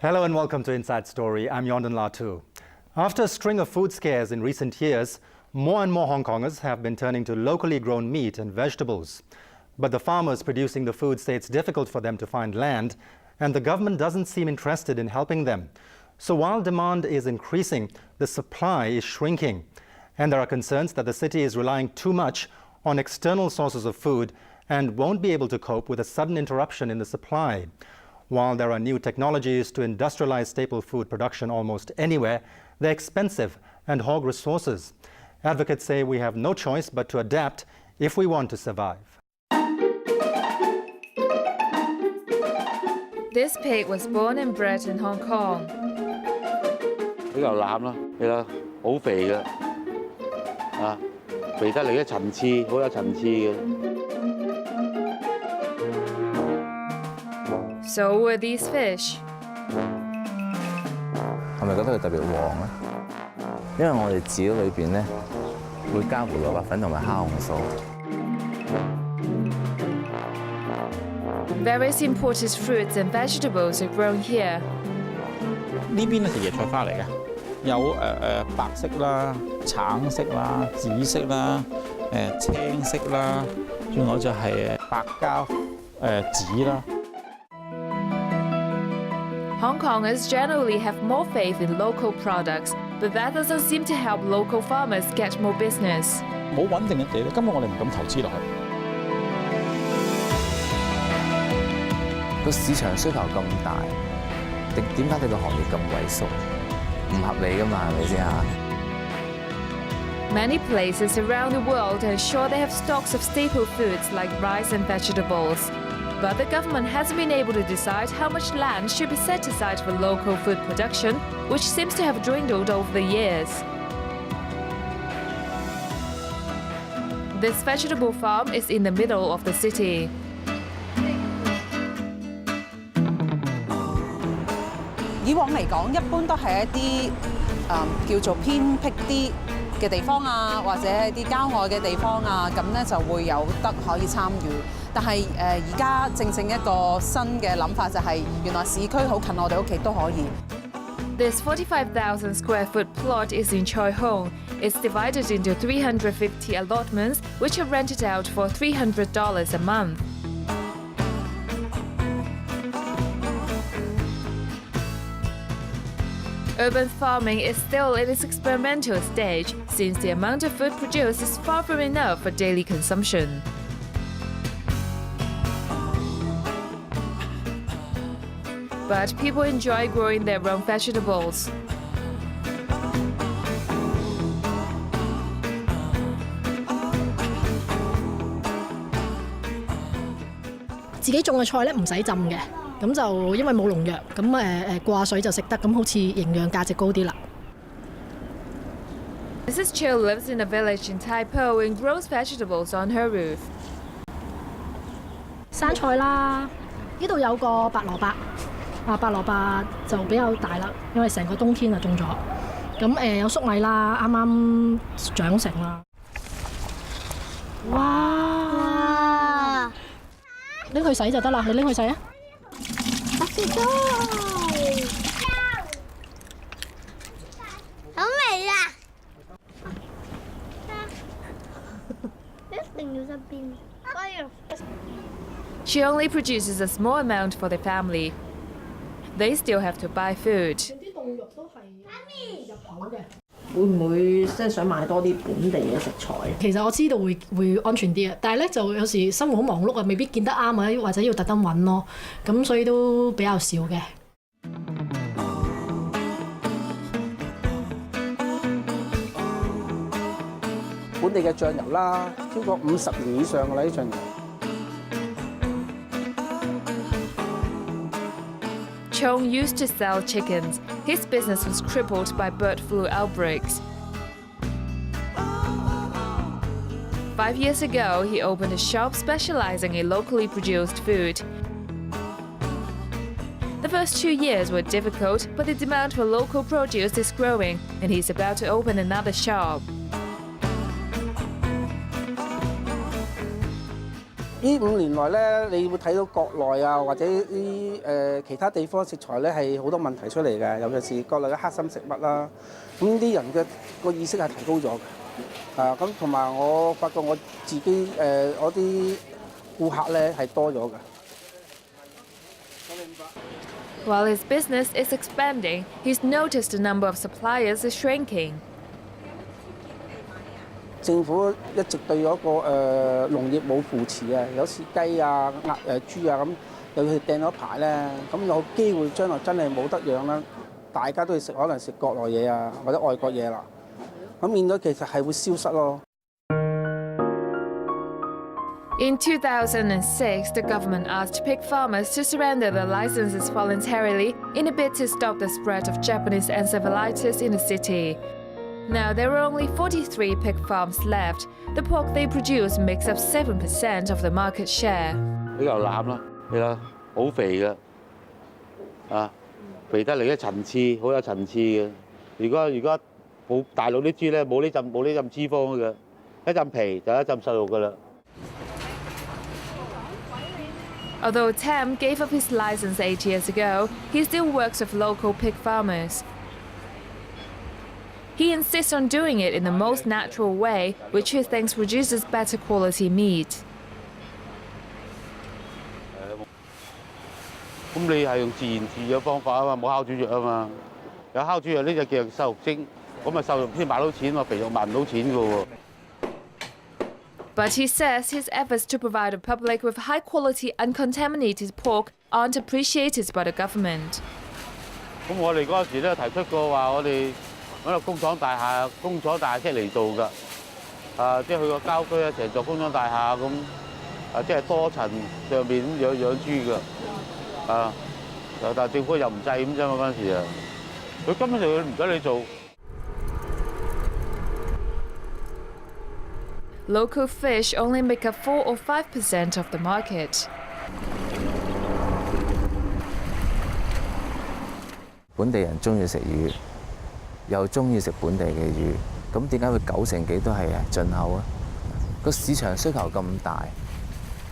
Hello and welcome to Inside Story. I'm Yondan Latu. After a string of food scares in recent years, more and more Hong Kongers have been turning to locally grown meat and vegetables. But the farmers producing the food say it's difficult for them to find land, and the government doesn't seem interested in helping them. So while demand is increasing, the supply is shrinking. And there are concerns that the city is relying too much on external sources of food and won't be able to cope with a sudden interruption in the supply. While there are new technologies to industrialize staple food production almost anywhere, they're expensive and hog resources. Advocates say we have no choice but to adapt if we want to survive. This pig was born and bred in Hong Kong. 比較攬啦，你睇好肥嘅，肥得嚟嘅層次，好有層次嘅。 So were these fish. 係咪覺得佢特別黃咧？因為我哋自己裏邊咧會加胡蘿蔔粉同埋蝦紅素。 Various imported fruits and vegetables are grown here. 呢邊咧係椰菜花嚟嘅，有白色啦、橙色啦、紫色啦、青色啦，仲有就係白加紫啦。 Hong Kongers generally have more faith in local products, but that doesn't seem to help local farmers get more business. 冇穩定嘅地咧，根本我哋唔敢投資落去。個市場需求咁大，點解你個行業咁萎縮？唔合理㗎嘛，係咪先啊？ Many places around the world are sure they have stocks of staple foods like rice and vegetables. But the government hasn't been able to decide how much land should be set aside for local food production, which seems to have dwindled over the years. This vegetable farm is in the middle of the city. 以往嚟講，一般都係一啲叫做偏僻啲嘅地方啊，或者一啲郊外嘅地方啊，咁咧就會有得可以參與。但係而家正一個新嘅諗法就係，原來市區好近我哋屋企都可以。This 45,000 square foot plot is in Choi Hong. It's divided into 350 allotments, which are rented out for $300 a month. Urban farming is still in its experimental stage, since the amount of food produced is far from enough for daily consumption. But people enjoy growing their own vegetables. 自己種嘅菜咧唔使浸嘅，咁就因為冇農藥，咁掛水就食得，咁好似營養價值高啲啦。Mrs. Chiu lives in a village in Tai Po and grows vegetables on her roof. 生菜啦，呢度有個白蘿蔔。 白蘿蔔就比較大啦，因為成個冬天就種咗。咁有粟米啦，啱啱長成啦。哇！拎去洗就得啦，你拎去洗啊！好味啊！一定要側邊。She only produces a small amount for the family. They still have to buy food. 啲凍肉都係入口嘅。會唔會即係想買多啲本地嘅食材？其實我知道會安全啲啊，但係咧就有時生活好忙碌啊，未必見得啱啊，或者要特登揾咯，咁所以都比較少嘅。本地嘅醬油啦，超過50年以上㗎啦啲醬油。 Chong used to sell chickens. His business was crippled by bird flu outbreaks. 5 years ago, he opened a shop specializing in locally produced food. The first 2 years were difficult, but the demand for local produce is growing, and he's about to open another shop. 呢5年來咧，你會睇到國內啊或者啲其他地方食材咧係好多問題出嚟嘅，尤其是國內嘅黑心食物啦。咁啲人嘅個意識係提高咗嘅。咁同埋我發覺我自己我啲顧客咧係多咗嘅。 While his business is expanding, he's noticed the number of suppliers is shrinking. 政府一直對嗰個農業冇扶持啊，有時雞啊、豬啊咁，又要掟咗牌咧，咁有機會將來真係冇得養啦，大家都要食可能食國內嘢啊，或者外國嘢啦，咁變咗其實係會消失咯。 In 2006, the government asked pig farmers to surrender their licenses voluntarily in a bid to stop the spread of Japanese encephalitis in the city. Now there are only 43 pig farms left. The pork they produce makes up 7% of the market share. 比較攬啦，你睇好肥嘅，肥得嚟啲層次，好有層次嘅。如果冇大陸啲豬咧，冇呢陣脂肪嘅，一陣皮就一陣瘦肉㗎啦。 Although Tam gave up his license 8 years ago, he still works with local pig farmers. He insists on doing it in the most natural way, which he thinks produces better quality meat. 咁你係用自然飼養方法啊嘛，冇烤豬藥啊嘛。有烤豬藥呢就叫瘦肉精，咁啊瘦肉先賣到錢喎，肥肉賣唔到錢㗎喎。 But he says his efforts to provide the public with high-quality, uncontaminated pork aren't appreciated by the government. 咁我哋嗰陣時咧提出過話，我哋揾個工廠大廈出嚟做㗎，即係去個郊區啊，成座工廠大廈咁，即係多層上邊咁養豬㗎，但係政府又唔制咁啫嘛嗰陣時啊，佢根本就唔使你做。 Local fish only make up 4 or 5% of the market. 本地人中意食魚，又中意食本地嘅魚，咁點解會9成幾都係進口啊？個市場需求咁大，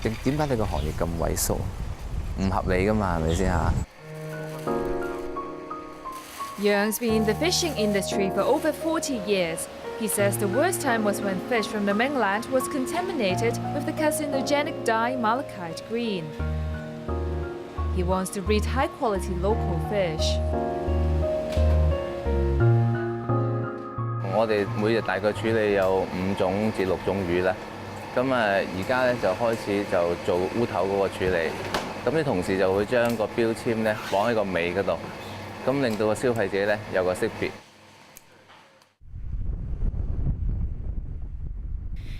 點解你個行業咁萎縮？唔合理㗎嘛，係咪先嚇？ Young's been in the fishing industry for over 40 years. He says the worst time was when fish from the mainland was contaminated with the carcinogenic dye malachite green. He wants to breed high-quality local fish. 我哋每日大概處理有5種至6種魚啦。咁而家咧就開始就做烏頭嗰個處理。咁啲同事就會將個標籤咧綁喺個尾嗰度，咁令到個消費者咧有個識別。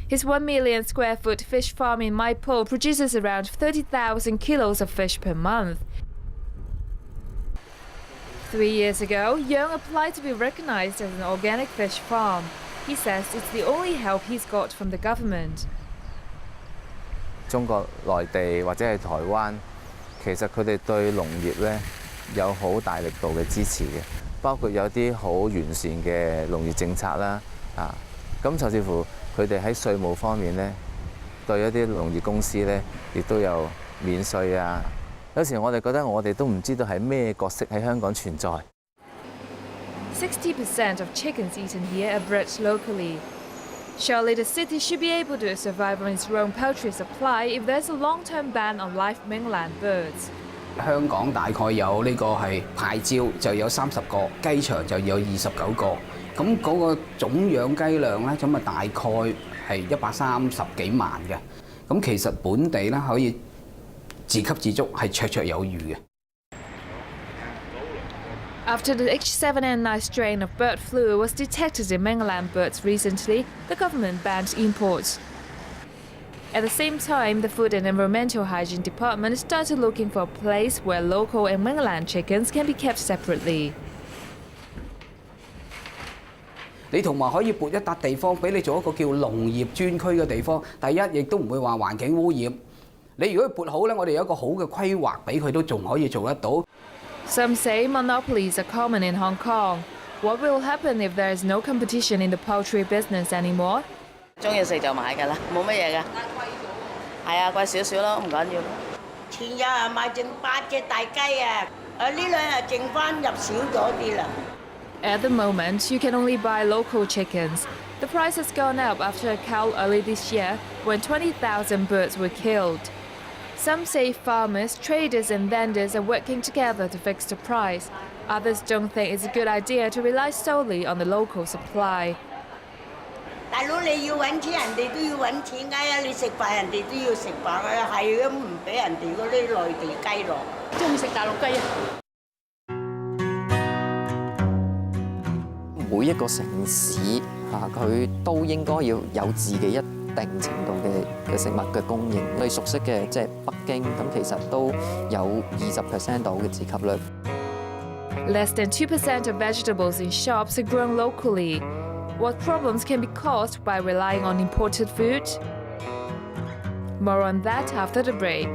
His 1 million square foot fish farm in Mai Po produces around 30,000 kilos of fish per month. 3 years ago, Young applied to be recognized as an organic fish farm. He says it's the only help he's got from the government. 中國內地或者係台灣，其實佢哋對農業咧有好大力度嘅支持嘅，包括有啲好完善嘅農業政策啦，咁甚至乎。 佢哋喺稅務方面咧，對一啲農業公司咧，亦都有免稅啊。有時我哋覺得我哋都唔知道係咩角色喺香港存在。60% of chickens eaten here are bred locally. Surely the city should be able to survive on its own poultry supply if there's a long-term ban on live mainland birds. 香港大概有呢個係牌照就有30個，雞場就有29個。 咁嗰個總養雞量咧，咁啊大概係130幾萬嘅。咁其實本地咧可以自給自足，係綽綽有餘嘅。After the H7N9 strain of bird flu was detected in mainland birds recently, the government banned imports. At the same time, the Food and Environmental Hygiene Department started looking for a place where local and mainland chickens can be kept separately. 你同埋可以撥一笪地方俾你做一個叫農業專區嘅地方。第一，亦都唔會話環境污染。你如果撥好咧，我哋有一個好嘅規劃俾佢都仲可以做得到。Some say monopolies are common in Hong Kong. What will happen if there is no competition in the poultry business anymore? 中意食就買㗎啦，冇乜嘢㗎。係啊，貴少少咯，唔緊要。前日啊買剩8隻大雞啊，呢兩日剩翻入少咗啲啦。 At the moment, you can only buy local chickens. The price has gone up after a cull early this year when 20,000 birds were killed. Some say farmers, traders and vendors are working together to fix the price. Others don't think it's a good idea to rely solely on the local supply. 大佬你要揾錢，人哋都要揾錢㗎，你食飯人哋都要食飯㗎，係咁唔俾人哋嗰啲內地雞落。中意食大陸雞啊！ 每一個城市佢都應該要有自己一定程度嘅食物嘅供應。你熟悉嘅即係北京，咁其實都有20% 到嘅自給率。Less than 2% of vegetables in shops are grown locally. What problems can be caused by relying on imported food? More on that after the break.